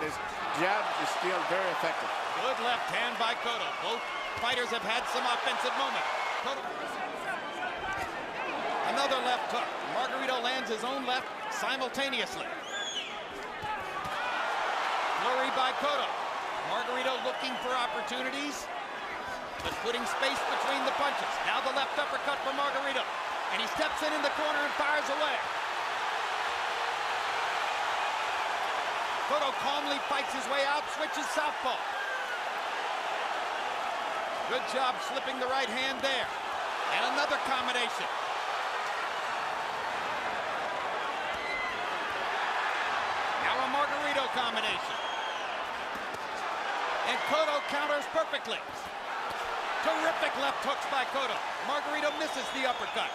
but his jab is still very effective. Good left hand by Cotto. Both fighters have had some offensive moments. Cotto. Another left hook. Margarito lands his own left simultaneously. Flurry by Cotto. Margarito looking for opportunities, but putting space between the punches. Now the left uppercut for Margarito. And he steps in the corner and fires away. Cotto calmly fights his way out, switches southpaw. Good job slipping the right hand there. And another combination. Now a Margarito combination. And Cotto counters perfectly. Terrific left hooks by Cotto. Margarito misses the uppercut.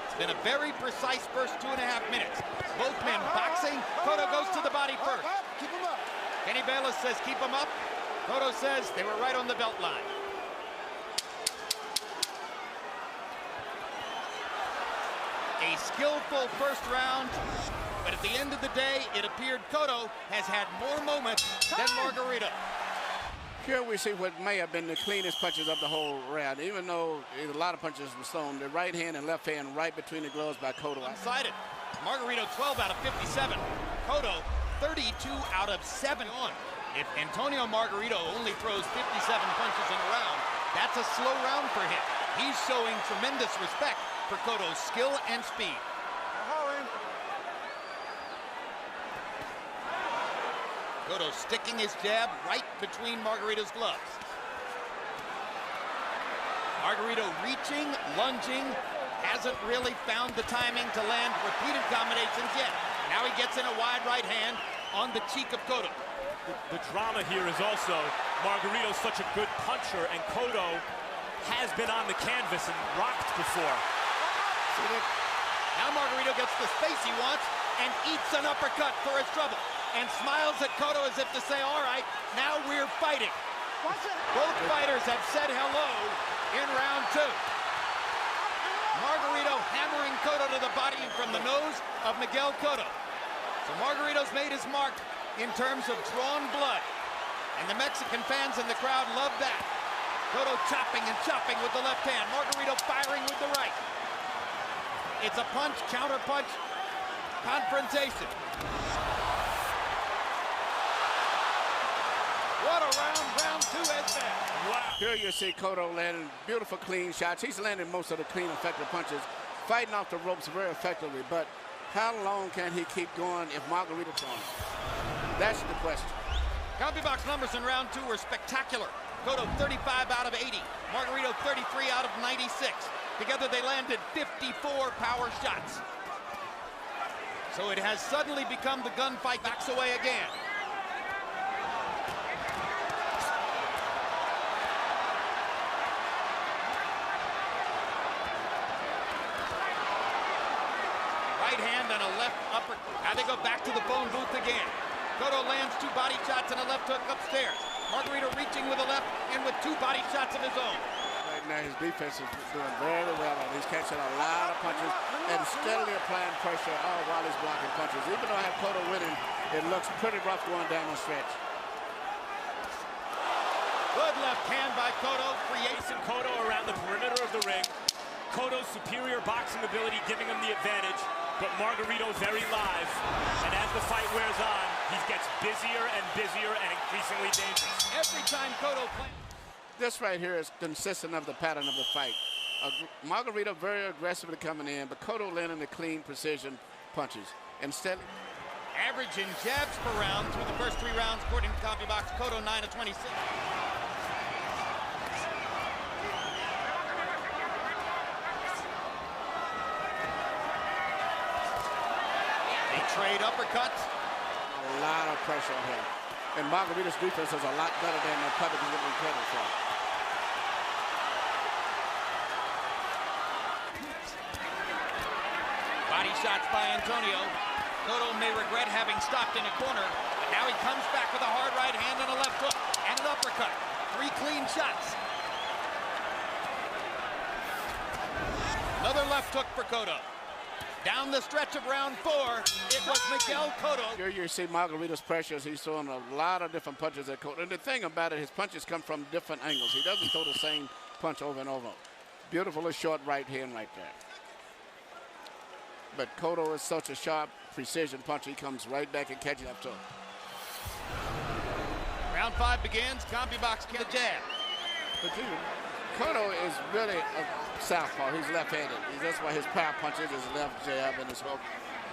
It's been a very precise first 2.5 minutes. Both men boxing. Cotto goes to the body first. Keep him up. Kenny Bayless says keep him up. Cotto says they were right on the belt line. A skillful first round. But at the end of the day, it appeared Cotto has had more moments than Margarito. Here we see what may have been the cleanest punches of the whole round. Even though a lot of punches were thrown, the right hand and left hand right between the gloves by Cotto. Unsighted. Margarito 12 out of 57. Cotto 32 out of 7 on. If Antonio Margarito only throws 57 punches in a round, that's a slow round for him. He's showing tremendous respect for Cotto's skill and speed. Cotto sticking his jab right between Margarito's gloves. Margarito reaching, lunging, hasn't really found the timing to land repeated combinations yet. Now he gets in a wide right hand on the cheek of Cotto. The drama here is also Margarito's such a good puncher, and Cotto has been on the canvas and rocked before. Now Margarito gets the space he wants and eats an uppercut for his trouble. And smiles at Cotto as if to say, all right, now we're fighting. Both fighters have said hello in round 2. Margarito hammering Cotto to the body from the nose of Miguel Cotto. So Margarito's made his mark in terms of drawn blood. And the Mexican fans in the crowd love that. Cotto chopping and chopping with the left hand. Margarito firing with the right. It's a punch, counter punch, confrontation. What a round 2 has been. Wow. Here you see Cotto landing beautiful clean shots. He's landing most of the clean, effective punches, fighting off the ropes very effectively. But how long can he keep going if Margarito's on him? That's the question. CompuBox numbers in round 2 were spectacular. Cotto 35 out of 80. Margarito 33 out of 96. Together they landed 54 power shots. So it has suddenly become the gunfight. Backs away again. Right hand and a left upper. Now they go back to the phone booth again. Cotto lands 2 body shots and a left hook upstairs. Margarito reaching with a left and with 2 body shots of his own. Right now his defense is doing very well. He's catching a lot of punches and steadily applying pressure all while he's blocking punches. Even though I have Cotto winning, it looks pretty rough going down the stretch. Good left hand by Cotto creates Cotto around the perimeter of the ring. Cotto's superior boxing ability giving him the advantage, but Margarito very live. And as the fight wears on, he gets busier and busier and increasingly dangerous. Every time Cotto plays. This right here is consistent of the pattern of the fight. Margarito very aggressively coming in, but Cotto landing the clean precision punches. Instead, average in jabs per round through the first 3 rounds, according to CompuBox. Cotto 9 of 26. They trade uppercuts. A lot of pressure on him. And Margarito's defense is a lot better than the public is giving credit for. Body shots by Antonio. Cotto may regret having stopped in a corner, but now he comes back with a hard right hand and a left hook and an uppercut. 3 clean shots. Another left hook for Cotto. Down the stretch of round 4, it was Miguel Cotto. Here you see Margarito's pressures. He's throwing a lot of different punches at Cotto. And the thing about it, his punches come from different angles. He doesn't throw the same punch over and over. Beautiful short right hand right there. But Cotto is such a sharp, precision puncher. He comes right back and catches up to him. Round 5 begins. Combi box kick, the jab. But dude, Cotto is really a southpaw. He's left-handed. That's why his power punches his left jab and his hook.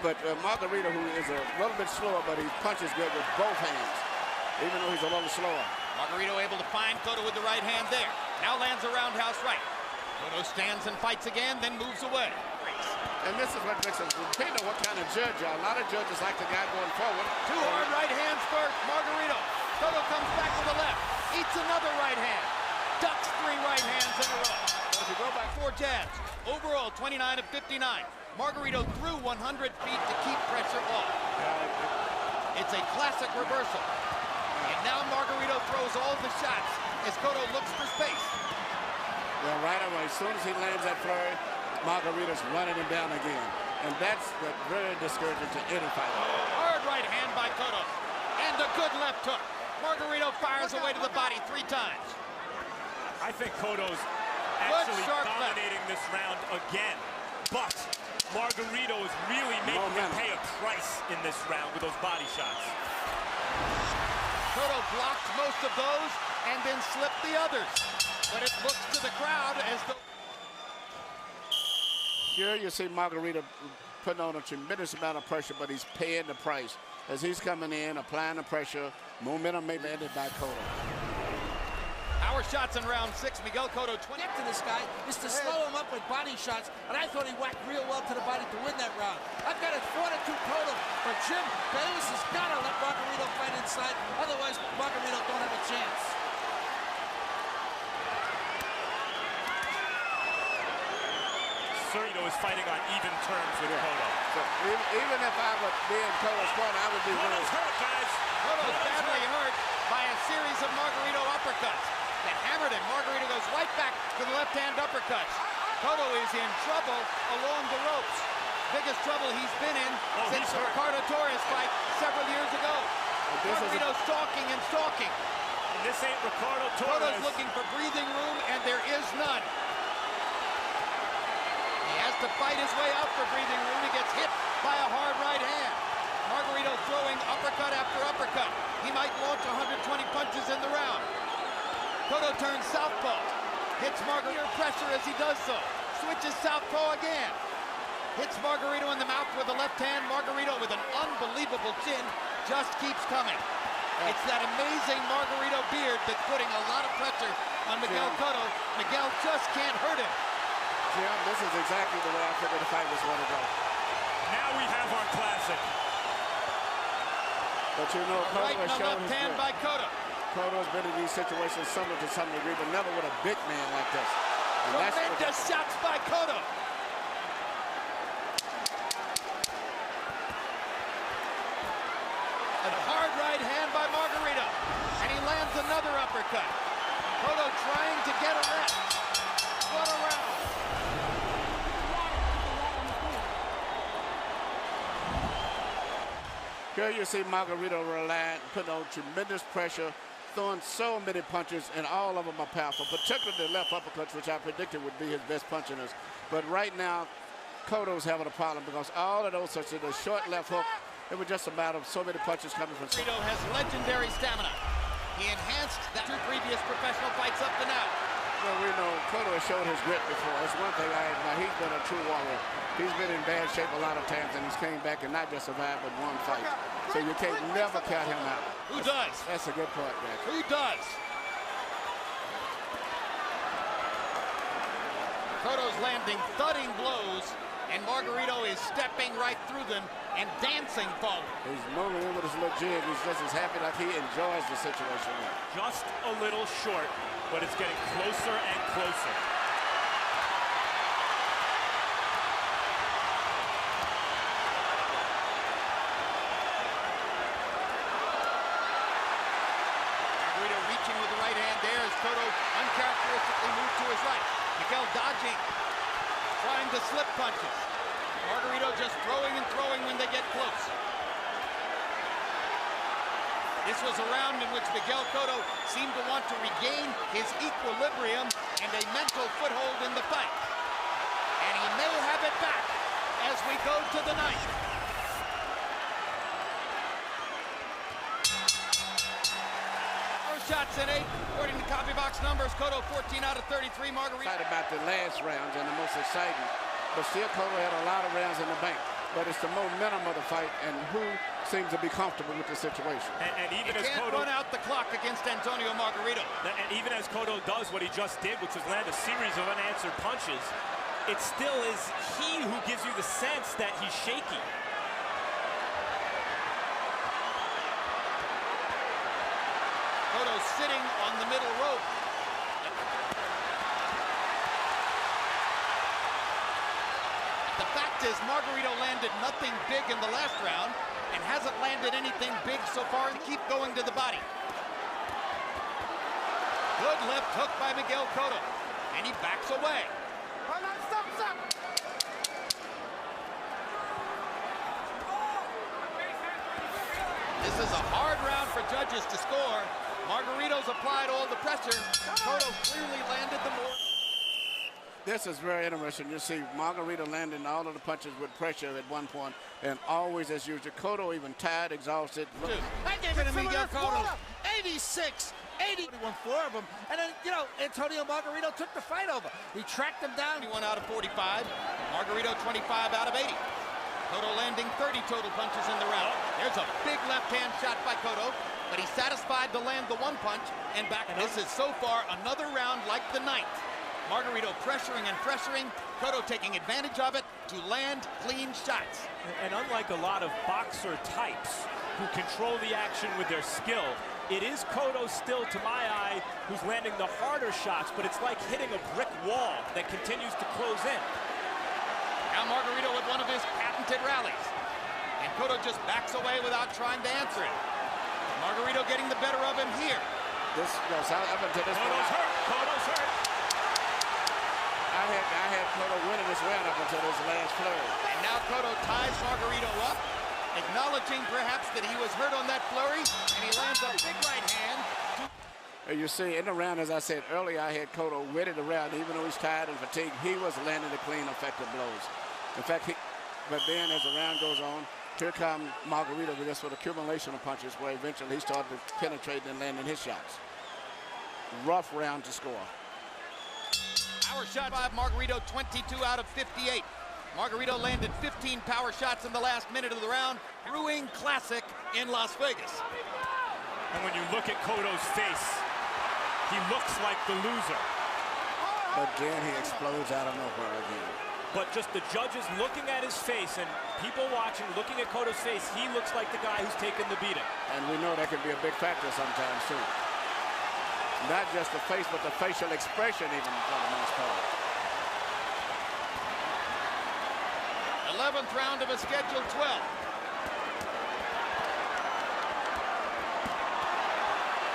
But Margarito, who is a little bit slower, but he punches good with both hands, even though he's a little slower. Margarito able to find Cotto with the right hand there. Now lands a roundhouse right. Cotto stands and fights again, then moves away. And this is what makes us depend on what kind of judge you are. A lot of judges like the guy going forward. 2 hard right hands first. Margarito. Cotto comes back with the left. Eats another right hand. Ducks 3 right hands in a row. But if you go back 4 jabs. Overall, 29 of 59. Margarito threw 100 feet to keep pressure off. It's a classic reversal. And now Margarito throws all the shots as Cotto looks for space. Well, right away, as soon as he lands that flurry, Margarito's running him down again. And that's very discouraging to any fighter. Hard right hand by Cotto. And a good left hook. Margarito fires away to the body 3 times. I think Cotto's actually dominating this round again. But Margarito is really making him pay a price in this round with those body shots. Cotto blocked most of those and then slipped the others. But it looks to the crowd as though... Here you see Margarito putting on a tremendous amount of pressure, but he's paying the price. As he's coming in, applying the pressure, momentum may be ended by Cotto. Power shots in round 6. Miguel Cotto 20. To this guy is to slow him up with body shots, and I thought he whacked real well to the body to win that round. I've got a 4-2 Cotto, but Jim Bayless has got to let Margarito fight inside, otherwise Margarito don't have a chance. Margarito is fighting on even terms with Cotto. So even if I would be in Cotto's corner, I would be winning. Cotto's hurt, guys. Cotto's badly hurt by a series of Margarito uppercuts that hammered him. Margarito goes right back to the left-hand uppercuts. Cotto is in trouble along the ropes. Biggest trouble he's been in since the Ricardo Torres fight several years ago. Margarito stalking and stalking. And this ain't Ricardo Torres. Cotto's looking for breathing room, and there is none. He has to fight his way out for breathing room. He gets hit by a hard right hand. Margarito throwing uppercut after uppercut. He might launch 120 punches in the round. Cotto turns southpaw. Hits Margarito pressure as he does so. Switches southpaw again. Hits Margarito in the mouth with the left hand. Margarito with an unbelievable chin just keeps coming. It's that amazing Margarito beard that's putting a lot of pressure on Miguel Cotto. Miguel just can't hurt him. Jim, this is exactly the way I figured the fight was going to go. Now we have our classic. But you know, Cotto has shown his hand by Cotto. Cotto has been in these situations similar to some degree, but never with a big man like this. Tremendous shots by Cotto. A hard right hand by Margarito. And he lands another uppercut. Cotto trying to get a rest. What a round. Here you see Margarito putting on tremendous pressure, throwing so many punches, and all of them are powerful, particularly the left uppercuts, which I predicted would be his best punch in this. But right now, Cotto's having a problem because all of those, such as the short left hook, it was just a matter of so many punches coming from. Margarito has legendary stamina. He enhanced that 2 previous professional fights up to now. Well, we know Cotto has showed his grit before. That's one thing I admire. He's been a true warrior. He's been in bad shape a lot of times, and he's came back and not just survived, but one fight. So you can't never count him out. Who does? That's a good point, man. Who does? Cotto's landing thudding blows, and Margarito is stepping right through them and dancing forward. He's moving in with his little jig. He's just as happy like he enjoys the situation. Just a little short, but it's getting closer and closer. Margarito reaching with the right hand there as Cotto uncharacteristically moved to his right. Miguel dodging, trying to slip punches. Margarito just throwing and throwing when they get close. This was a round in which Miguel Cotto seemed to want to regain his equilibrium and a mental foothold in the fight. And he may have it back as we go to the ninth. First shots in 8, according to copy box numbers. Cotto 14 out of 33. Margarito. Excited about the last rounds and the most exciting. But still, Cotto had a lot of rounds in the bank. But it's the momentum of the fight and who seems to be comfortable with the situation. And even as can't Cotto run out the clock against Antonio Margarito. And even as Cotto does what he just did, which was land a series of unanswered punches, it still is he who gives you the sense that he's shaky. Cotto sitting on the middle rope. The fact is, Margarito landed nothing big in the last round and hasn't landed anything big so far and keep going to the body. Good left hook by Miguel Cotto, and he backs away. Stop. This is a hard round for judges to score. Margarito's applied all the pressure. Cotto clearly landed the more. This is very interesting. You see Margarito landing all of the punches with pressure at one point, and always as usual. Cotto even tired, exhausted. I gave it to Miguel Cotto. 86, 80. He won 4 of them. And then, you know, Antonio Margarito took the fight over. He tracked him down. 21 out of 45. Margarito 25 out of 80. Cotto landing 30 total punches in the round. There's a big left-hand shot by Cotto, but he's satisfied to land the one punch and back. This is so far another round like the ninth. Margarito pressuring and pressuring, Cotto taking advantage of it to land clean shots. And unlike a lot of boxer types who control the action with their skill, it is Cotto still, to my eye, who's landing the harder shots, but it's like hitting a brick wall that continues to close in. Now Margarito with one of his patented rallies. And Cotto just backs away without trying to answer it. Margarito getting the better of him here. This goes up until this Cotto's hurt. Cotto's hurt. I had Cotto winning this round up until this last flurry. And now Cotto ties Margarito up, acknowledging perhaps that he was hurt on that flurry, and he lands a big right hand. You see, in the round, as I said earlier, I had Cotto winning the round. Even though he's tired and fatigued, he was landing the clean, effective blows. In fact, but then as the round goes on, here comes Margarito with this sort of accumulation of punches where eventually he started penetrating and landing his shots. Rough round to score. Power shot by Margarito, 22 out of 58. Margarito landed 15 power shots in the last minute of the round. Brewing classic in Las Vegas. And when you look at Cotto's face, he looks like the loser. But then he explodes out of nowhere again. But just the judges looking at his face and people watching, looking at Cotto's face, he looks like the guy who's taken the beating. And we know that can be a big factor sometimes, too. Not just the face, but the facial expression even for the most part. 11th round of a scheduled 12.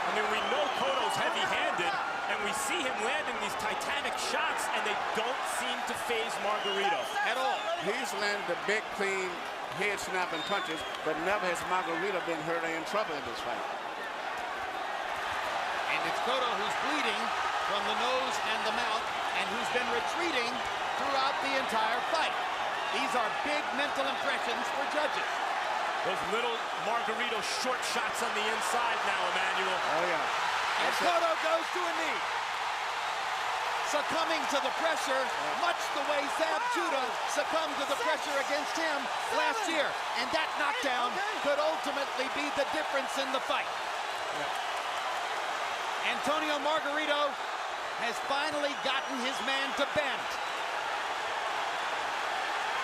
I mean, we know Cotto's heavy-handed, and we see him landing these titanic shots, and they don't seem to faze Margarito At all. He's landed the big, clean, head-snapping punches, but never has Margarito been hurt or in trouble in this fight. And it's Cotto who's bleeding from the nose and the mouth, and who's been retreating throughout the entire fight. These are big mental impressions for judges. Those little Margarito short shots on the inside now, Emmanuel. Oh, yeah. And Cotto goes to a knee. Succumbing to the pressure, much the way Zab Judah succumbed to the pressure against him last year. And that knockdown could ultimately be the difference in the fight. Antonio Margarito has finally gotten his man to bend.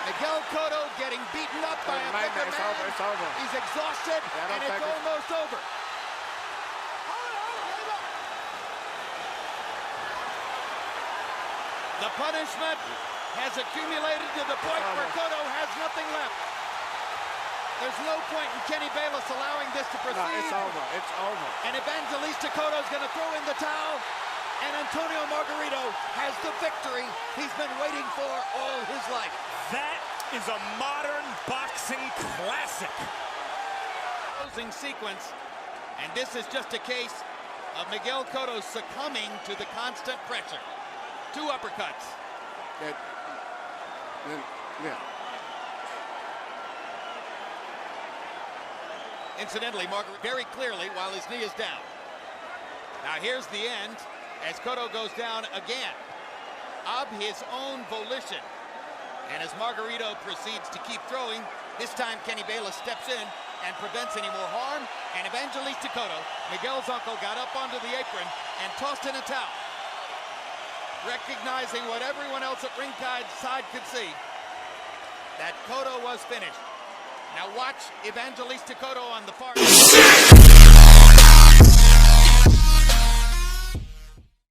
Miguel Cotto getting beaten up by a bigger man. It's over. He's exhausted, and it's almost over. The punishment has accumulated to the point where Cotto has nothing left. There's no point in Kenny Bayless allowing this to proceed. No, it's over. It's over. And Evangelista Cotto's going to throw in the towel. And Antonio Margarito has the victory he's been waiting for all his life. That is a modern boxing classic. Closing sequence, and this is just a case of Miguel Cotto succumbing to the constant pressure. 2 uppercuts. Yeah. Incidentally, Margarito very clearly while his knee is down. Now here's the end as Cotto goes down again of his own volition. And as Margarito proceeds to keep throwing, this time Kenny Bayless steps in and prevents any more harm. And Evangelista Cotto, Miguel's uncle, got up onto the apron and tossed in a towel, recognizing what everyone else at ringside side could see, that Cotto was finished. Now watch Evangelista Cotto on the far.